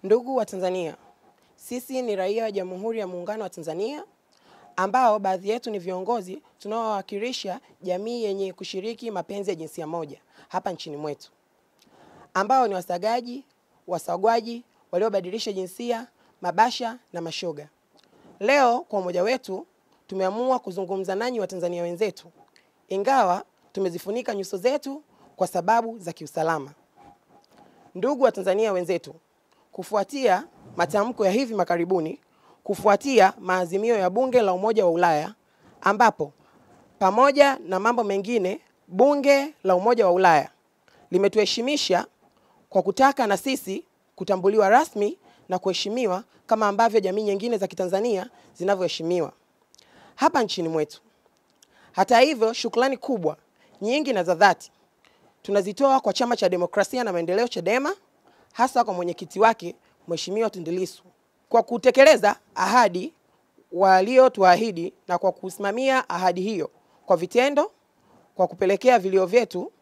Ndugu wa Tanzania, sisi ni raia wa Jamhuri ya Muungano wa Tanzania ambao baadhi yetu ni viongozi tunaowakilisha jamii yenye kushiriki mapenzi ya jinsia moja hapa nchini mwetu, ambao ni wasagaji, wasagwaji, waliobadilisha jinsia, mabasha na mashoga. Leo kwa umoja wetu tumeamua kuzungumza nanyi wa Tanzania wenzetu, ingawa tumezifunika nyuso zetu kwa sababu za kiusalama. Ndugu wa Tanzania wenzetu, kufuatia matamko ya hivi makaribuni, kufuatia maazimio ya Bunge la Umoja wa Ulaya, ambapo pamoja na mambo mengine Bunge la Umoja wa Ulaya limetuheshimisha kwa kutaka na sisi kutambuliwa rasmi na kuheshimiwa kama ambavyo jamii nyingine za Kitanzania zinavyoheshimiwa hapa nchini mwetu. Hata hivyo, shukrani kubwa nyingi na za dhati tunazitoa kwa Chama cha Demokrasia na Maendeleo Chadema, hasa kwa mwenyekiti wake Mheshimiwa Tundu Lissu kwa kutekeleza ahadi waliotuahidi na kwa kusimamia ahadi hiyo kwa vitendo, kwa kupelekea vilio vyetu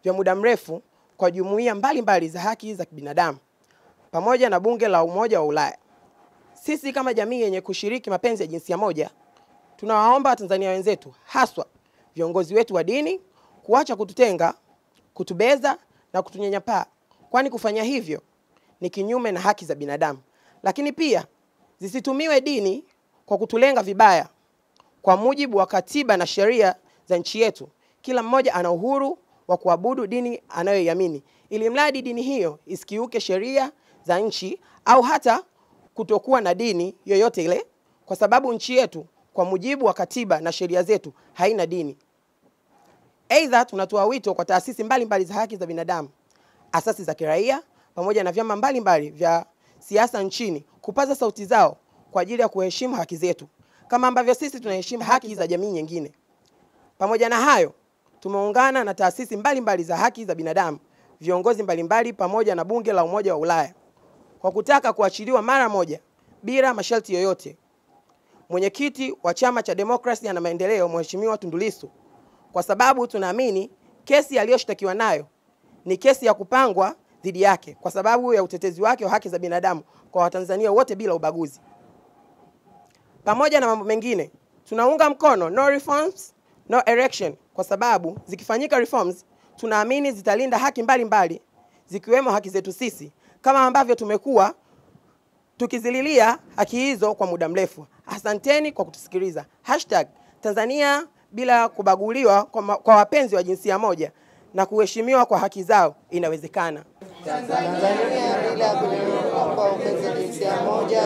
vya muda mrefu kwa jumuiya mbalimbali za haki za kibinadamu pamoja na Bunge la Umoja wa Ulaya. Sisi kama jamii yenye kushiriki mapenzi ya jinsia moja tunawaomba Watanzania wenzetu, haswa viongozi wetu wa dini, kuacha kututenga, kutubeza na kutunyanyapaa, kwani kufanya hivyo ni kinyume na haki za binadamu. Lakini pia zisitumiwe dini kwa kutulenga vibaya. Kwa mujibu wa katiba na sheria za nchi yetu, kila mmoja ana uhuru wa kuabudu dini anayoiamini, ili mradi dini hiyo isikiuke sheria za nchi au hata kutokuwa na dini yoyote ile, kwa sababu nchi yetu kwa mujibu wa katiba na sheria zetu haina dini. Aidha, tunatoa wito kwa taasisi mbalimbali za haki za binadamu, asasi za kiraia pamoja na vyama mbalimbali vya siasa nchini kupaza sauti zao kwa ajili ya kuheshimu haki zetu kama ambavyo sisi tunaheshimu haki za jamii nyingine. Pamoja na hayo, tumeungana na taasisi mbalimbali za haki za binadamu, viongozi mbalimbali pamoja na Bunge la Umoja wa Ulaya kwa kutaka kuachiliwa mara moja bila masharti yoyote mwenyekiti wa Chama cha Demokrasia na Maendeleo Mheshimiwa Tundu Lissu, kwa sababu tunaamini kesi aliyoshtakiwa nayo ni kesi ya kupangwa dhidi yake kwa sababu ya utetezi wake wa haki za binadamu kwa Watanzania wote bila ubaguzi. Pamoja na mambo mengine, tunaunga mkono no reforms, no election, kwa sababu zikifanyika reforms tunaamini zitalinda haki mbalimbali zikiwemo haki zetu sisi kama ambavyo tumekuwa tukizililia haki hizo kwa muda mrefu. Asanteni kwa kutusikiliza. #Tanzania bila kubaguliwa kwa wapenzi wa jinsia moja na kuheshimiwa kwa haki zao inawezekana. Tanzania bila kubaguliwa kwa wapenzi wa jinsia moja